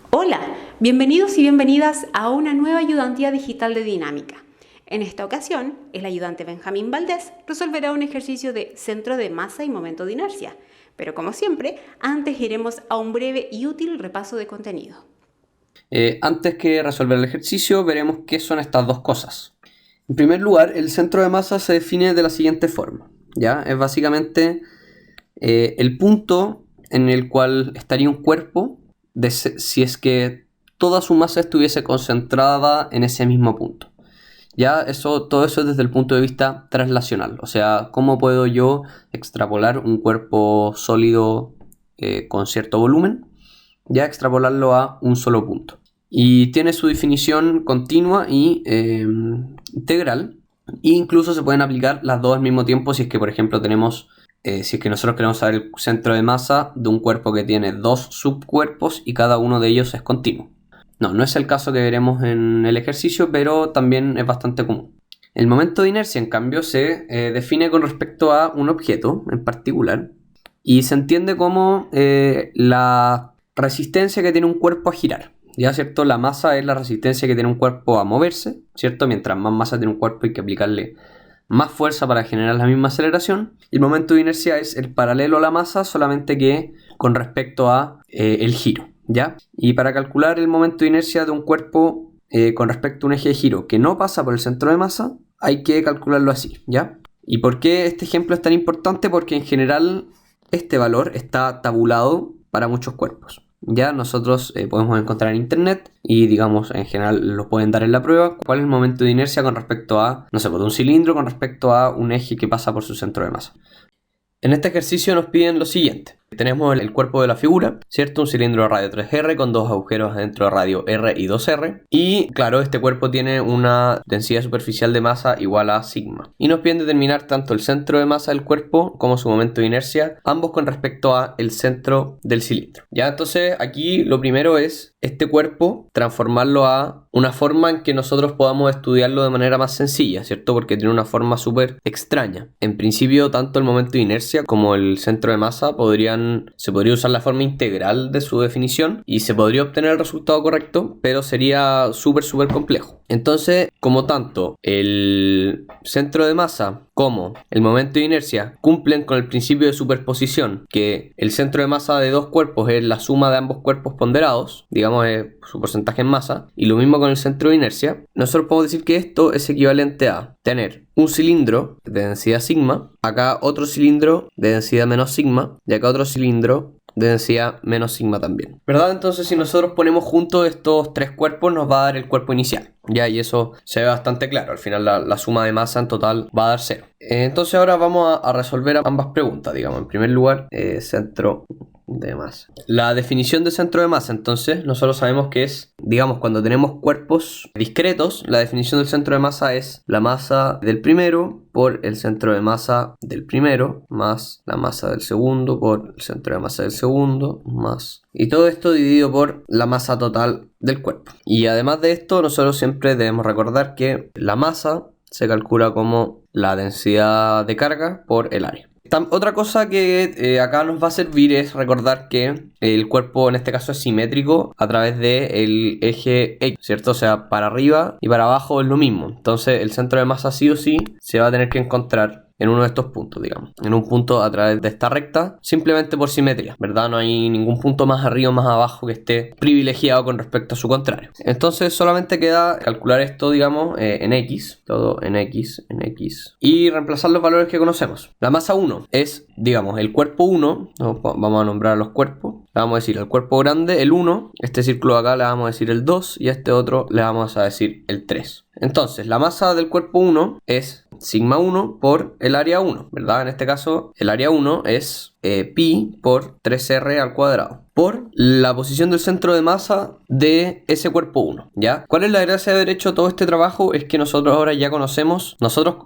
Hola, bienvenidos y bienvenidas a una nueva ayudantía digital de dinámica. En esta ocasión, el ayudante Benjamín Valdés resolverá un ejercicio de centro de masa y momento de inercia. Pero como siempre, antes iremos a un breve y útil repaso de contenido. Antes que resolver el ejercicio, veremos qué son estas dos cosas. En primer lugar, el centro de masa se define de la siguiente forma, ¿ya? Es básicamente el punto en el cual estaría un cuerpo si es que toda su masa estuviese concentrada en ese mismo punto. Ya todo eso es desde el punto de vista translacional, o sea, cómo puedo yo extrapolar un cuerpo sólido con cierto volumen, ya extrapolarlo a un solo punto. Y tiene su definición continua y integral, e incluso se pueden aplicar las dos al mismo tiempo si es que, por ejemplo, si es que nosotros queremos saber el centro de masa de un cuerpo que tiene dos subcuerpos y cada uno de ellos es continuo. No es el caso que veremos en el ejercicio, pero también es bastante común. El momento de inercia, en cambio, se define con respecto a un objeto en particular y se entiende como la resistencia que tiene un cuerpo a girar. ¿Ya? ¿Cierto? La masa es la resistencia que tiene un cuerpo a moverse, ¿cierto? Mientras más masa tiene un cuerpo hay que aplicarle más fuerza para generar la misma aceleración. Y el momento de inercia es el paralelo a la masa, solamente que con respecto a el giro, ¿ya? Y para calcular el momento de inercia de un cuerpo con respecto a un eje de giro que no pasa por el centro de masa, hay que calcularlo así, ¿ya? ¿Y por qué este ejemplo es tan importante? Porque en general este valor está tabulado para muchos cuerpos. Ya nosotros podemos encontrar en internet y digamos en general lo pueden dar en la prueba cuál es el momento de inercia con respecto a, no sé, por un cilindro con respecto a un eje que pasa por su centro de masa. En este ejercicio nos piden lo siguiente. Tenemos el cuerpo de la figura, ¿cierto? Un cilindro de radio 3R con dos agujeros dentro de radio R y 2R. Y claro, este cuerpo tiene una densidad superficial de masa igual a sigma. Y nos piden determinar tanto el centro de masa del cuerpo como su momento de inercia, ambos con respecto a el centro del cilindro. Ya, entonces aquí lo primero es este cuerpo transformarlo a una forma en que nosotros podamos estudiarlo de manera más sencilla, ¿cierto? Porque tiene una forma súper extraña. En principio, tanto el momento de inercia como el centro de masa se podría usar la forma integral de su definición y se podría obtener el resultado correcto, pero sería súper complejo. Entonces, como tanto el centro de masa como el momento de inercia cumplen con el principio de superposición, que el centro de masa de dos cuerpos es la suma de ambos cuerpos ponderados, digamos su porcentaje en masa, y lo mismo con el centro de inercia, nosotros podemos decir que esto es equivalente a tener un cilindro de densidad sigma, acá otro cilindro de densidad menos sigma, y acá otro cilindro de densidad menos sigma también, ¿verdad? Entonces si nosotros ponemos juntos estos tres cuerpos nos va a dar el cuerpo inicial, ¿ya? Y eso se ve bastante claro, al final la suma de masa en total va a dar 0. Entonces ahora vamos a resolver ambas preguntas, digamos. En primer lugar, centro de masa. La definición de centro de masa, entonces, nosotros sabemos que es, digamos, cuando tenemos cuerpos discretos, la definición del centro de masa es la masa del primero por el centro de masa del primero, más la masa del segundo por el centro de masa del segundo, más... Y todo esto dividido por la masa total del cuerpo. Y además de esto, nosotros siempre debemos recordar que la masa se calcula como la densidad de carga por el área. Otra cosa que acá nos va a servir es recordar que el cuerpo en este caso es simétrico a través del eje X, ¿cierto? O sea, para arriba y para abajo es lo mismo. Entonces el centro de masa sí o sí se va a tener que encontrar en uno de estos puntos, digamos. En un punto a través de esta recta, simplemente por simetría, ¿verdad? No hay ningún punto más arriba o más abajo que esté privilegiado con respecto a su contrario. Entonces solamente queda calcular esto, digamos, en X. Todo en X. Y reemplazar los valores que conocemos. La masa 1 es, digamos, el cuerpo 1. Vamos a nombrar a los cuerpos. Le vamos a decir al cuerpo grande el 1. Este círculo de acá le vamos a decir el 2. Y a este otro le vamos a decir el 3. Entonces, la masa del cuerpo 1 es sigma 1 por el área 1, ¿verdad? En este caso, el área 1 es pi por 3r al cuadrado, por la posición del centro de masa de ese cuerpo 1, ¿ya? ¿Cuál es la gracia de haber hecho todo este trabajo? Es que nosotros ahora ya conocemos,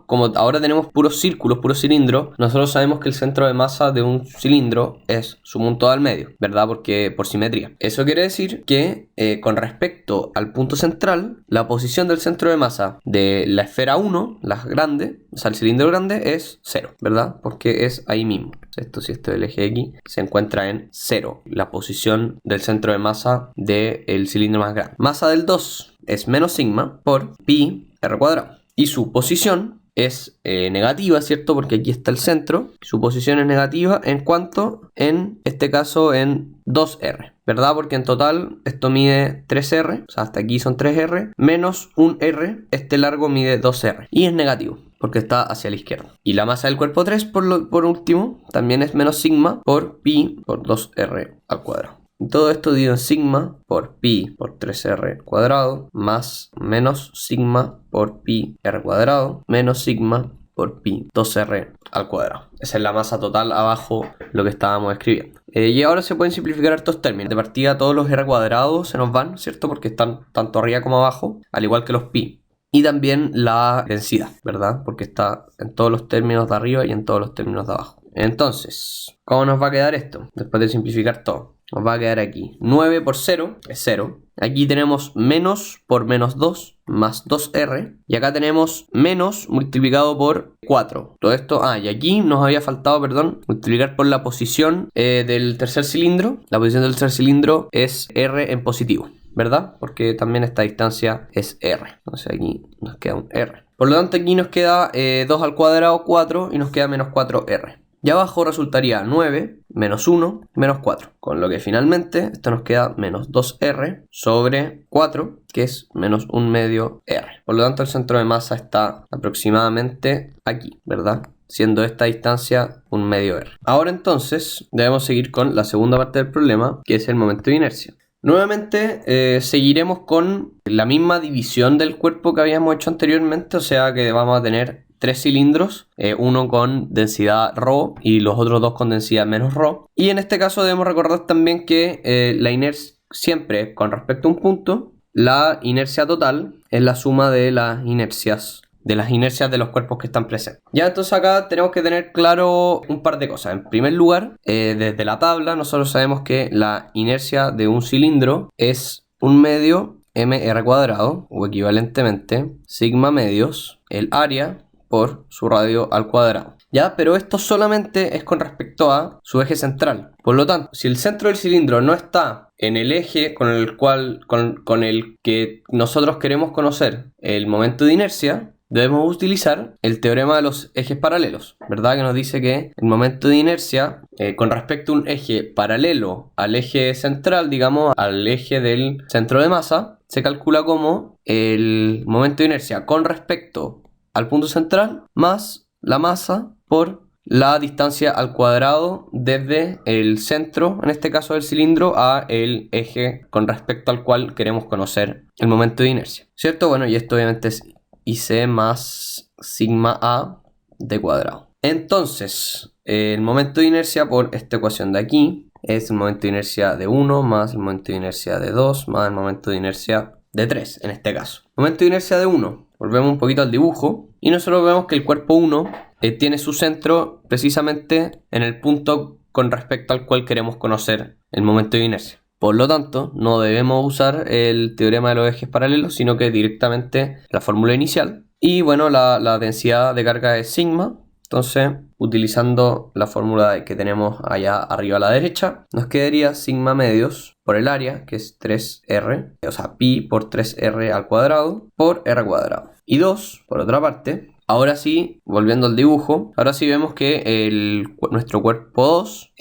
como ahora tenemos puros círculos, puros cilindros, nosotros sabemos que el centro de masa de un cilindro es su punto al medio, ¿verdad? Porque por simetría. Eso quiere decir que con respecto al punto central, la posición del centro de masa de la esfera 1, la grande, o sea, el cilindro grande, es 0, ¿verdad? Porque es ahí mismo. esto sí, esto es el eje X, se encuentra en 0, la posición del centro de masa del cilindro más grande. Masa del 2 es menos sigma por pi r cuadrado. Y su posición es negativa, ¿cierto? Porque aquí está el centro. Su posición es negativa en cuanto, en este caso, en 2R, ¿verdad? Porque en total esto mide 3R, o sea, hasta aquí son 3R, menos un R, este largo mide 2R. Y es negativo, porque está hacia la izquierda. Y la masa del cuerpo 3, por último, también es menos sigma por pi por 2R al cuadrado. Y todo esto dividido en sigma por pi por 3r cuadrado más menos sigma por pi r cuadrado menos sigma por pi 2r al cuadrado. Esa es la masa total abajo lo que estábamos escribiendo. Y ahora se pueden simplificar estos términos. De partida todos los r cuadrados se nos van, ¿cierto? Porque están tanto arriba como abajo, al igual que los pi. Y también la densidad, ¿verdad? Porque está en todos los términos de arriba y en todos los términos de abajo. Entonces, ¿cómo nos va a quedar esto? Después de simplificar todo. Nos va a quedar aquí 9 por 0 es 0. Aquí tenemos menos por menos 2 más 2r. Y acá tenemos menos multiplicado por 4. Todo esto, y aquí nos había faltado, perdón, multiplicar por la posición del tercer cilindro. La posición del tercer cilindro es r en positivo, ¿verdad? Porque también esta distancia es r. Entonces aquí nos queda un r. Por lo tanto aquí nos queda 2 al cuadrado 4 y nos queda menos 4r. Y abajo resultaría 9 menos 1 menos 4. Con lo que finalmente esto nos queda menos 2r sobre 4, que es menos 1 medio r. Por lo tanto el centro de masa está aproximadamente aquí, ¿verdad? Siendo esta distancia 1 medio r. Ahora entonces debemos seguir con la segunda parte del problema, que es el momento de inercia. Nuevamente seguiremos con la misma división del cuerpo que habíamos hecho anteriormente, o sea que vamos a tener 3 cilindros, uno con densidad ρ y los otros dos con densidad menos ρ. Y en este caso debemos recordar también que la inercia, siempre con respecto a un punto, la inercia total es la suma de las inercias de los cuerpos que están presentes. Ya entonces acá tenemos que tener claro un par de cosas. En primer lugar, desde la tabla nosotros sabemos que la inercia de un cilindro es 1 medio mr cuadrado, o equivalentemente sigma medios el área por su radio al cuadrado. ¿Ya? Pero esto solamente es con respecto a su eje central. Por lo tanto, si el centro del cilindro no está en el eje con el que nosotros queremos conocer el momento de inercia, debemos utilizar el teorema de los ejes paralelos, ¿verdad? Que nos dice que el momento de inercia con respecto a un eje paralelo al eje central, digamos, al eje del centro de masa, se calcula como el momento de inercia con respecto al punto central más la masa por la distancia al cuadrado desde el centro, en este caso del cilindro, a el eje con respecto al cual queremos conocer el momento de inercia, ¿cierto? Bueno, y esto obviamente es IC más sigma A de cuadrado. Entonces, el momento de inercia por esta ecuación de aquí es el momento de inercia de 1 más el momento de inercia de 2 más el momento de inercia de 3 en este caso. Momento de inercia de 1. Volvemos un poquito al dibujo y nosotros vemos que el cuerpo 1 tiene su centro precisamente en el punto con respecto al cual queremos conocer el momento de inercia. Por lo tanto, no debemos usar el teorema de los ejes paralelos, sino que directamente la fórmula inicial. Y bueno, la densidad de carga es sigma. Entonces, utilizando la fórmula que tenemos allá arriba a la derecha, nos quedaría sigma medios por el área, que es 3r, o sea, pi por 3r al cuadrado por r cuadrado. Y 2, por otra parte, ahora sí, volviendo al dibujo, ahora sí vemos que nuestro cuerpo 2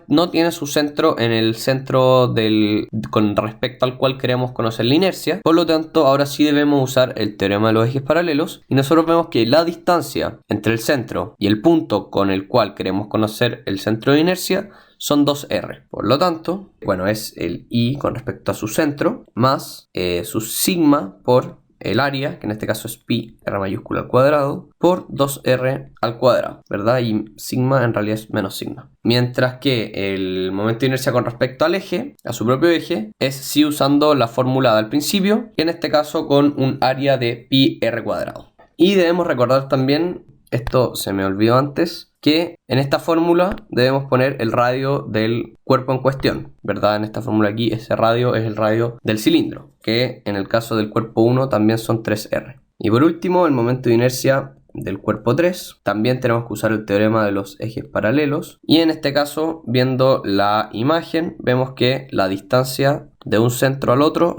no tiene su centro en el centro con respecto al cual queremos conocer la inercia. Por lo tanto, ahora sí debemos usar el teorema de los ejes paralelos y nosotros vemos que la distancia entre el centro y el punto con el cual queremos conocer el centro de inercia son 2r. Por lo tanto, bueno, es el I con respecto a su centro más su sigma por el área, que en este caso es pi r mayúscula al cuadrado, por 2r al cuadrado, ¿verdad? Y sigma en realidad es menos sigma. Mientras que el momento de inercia con respecto al eje, a su propio eje, es sí usando la fórmula del principio, y en este caso con un área de pi r cuadrado. Y debemos recordar también, esto se me olvidó antes, que en esta fórmula debemos poner el radio del cuerpo en cuestión, ¿verdad? En esta fórmula aquí ese radio es el radio del cilindro, que en el caso del cuerpo 1 también son 3r. Y por último, el momento de inercia del cuerpo 3. También tenemos que usar el teorema de los ejes paralelos. Y en este caso, viendo la imagen, vemos que la distancia de un centro al otro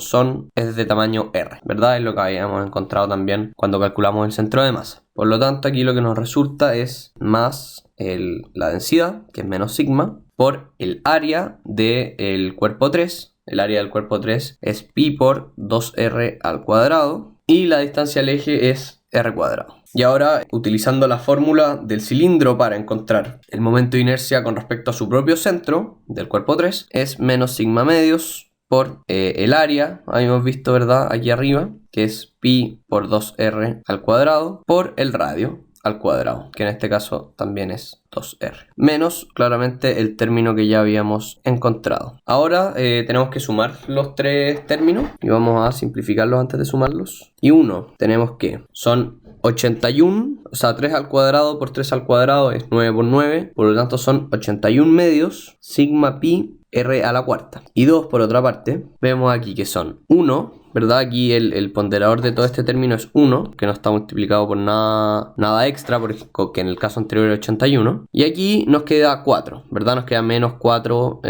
es de tamaño r, ¿verdad? Es lo que habíamos encontrado también cuando calculamos el centro de masa. Por lo tanto, aquí lo que nos resulta es más la densidad, que es menos sigma, por el área del cuerpo 3. El área del cuerpo 3 es pi por 2r al cuadrado. Y la distancia al eje es r cuadrado. Y ahora, utilizando la fórmula del cilindro para encontrar el momento de inercia con respecto a su propio centro del cuerpo 3, es menos sigma medios por el área, habíamos visto, ¿verdad? Aquí arriba, que es pi por 2r al cuadrado, por el radio al cuadrado, que en este caso también es 2r, menos claramente el término que ya habíamos encontrado. Ahora tenemos que sumar los tres términos y vamos a simplificarlos antes de sumarlos. Y 1, tenemos que son 81, o sea 3 al cuadrado por 3 al cuadrado es 9 por 9, por lo tanto son 81 medios sigma pi r a la cuarta. Y 2, por otra parte, vemos aquí que son 1, ¿verdad? Aquí el ponderador de todo este término es 1, que no está multiplicado por nada extra, porque en el caso anterior era 81. Y aquí nos queda 4, ¿verdad? Nos queda menos 4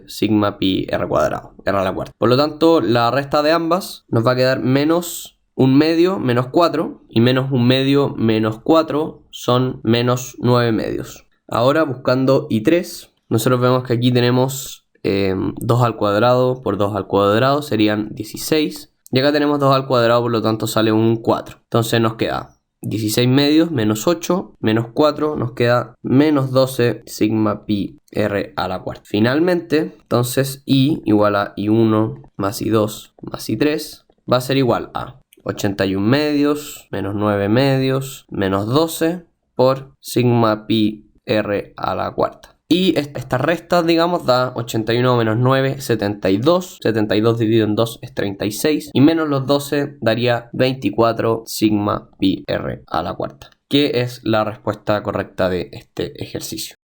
sigma pi r cuadrado, r a la cuarta. Por lo tanto, la resta de ambas nos va a quedar menos 1 medio menos 4, y menos 1 medio menos 4 son menos 9 medios. Ahora, buscando I3, nosotros vemos que aquí tenemos 2 al cuadrado por 2 al cuadrado serían 16. Y acá tenemos 2 al cuadrado, por lo tanto sale un 4. Entonces nos queda 16 medios menos 8 menos 4, nos queda menos 12 sigma pi r a la cuarta. Finalmente, entonces I igual a I1 más I2 más I3 va a ser igual a 81 medios menos 9 medios menos 12 por sigma pi r a la cuarta. Y esta resta, digamos, da 81 menos 9, 72. 72 dividido en 2 es 36. Y menos los 12 daría 24 sigma pi r a la cuarta, que es la respuesta correcta de este ejercicio.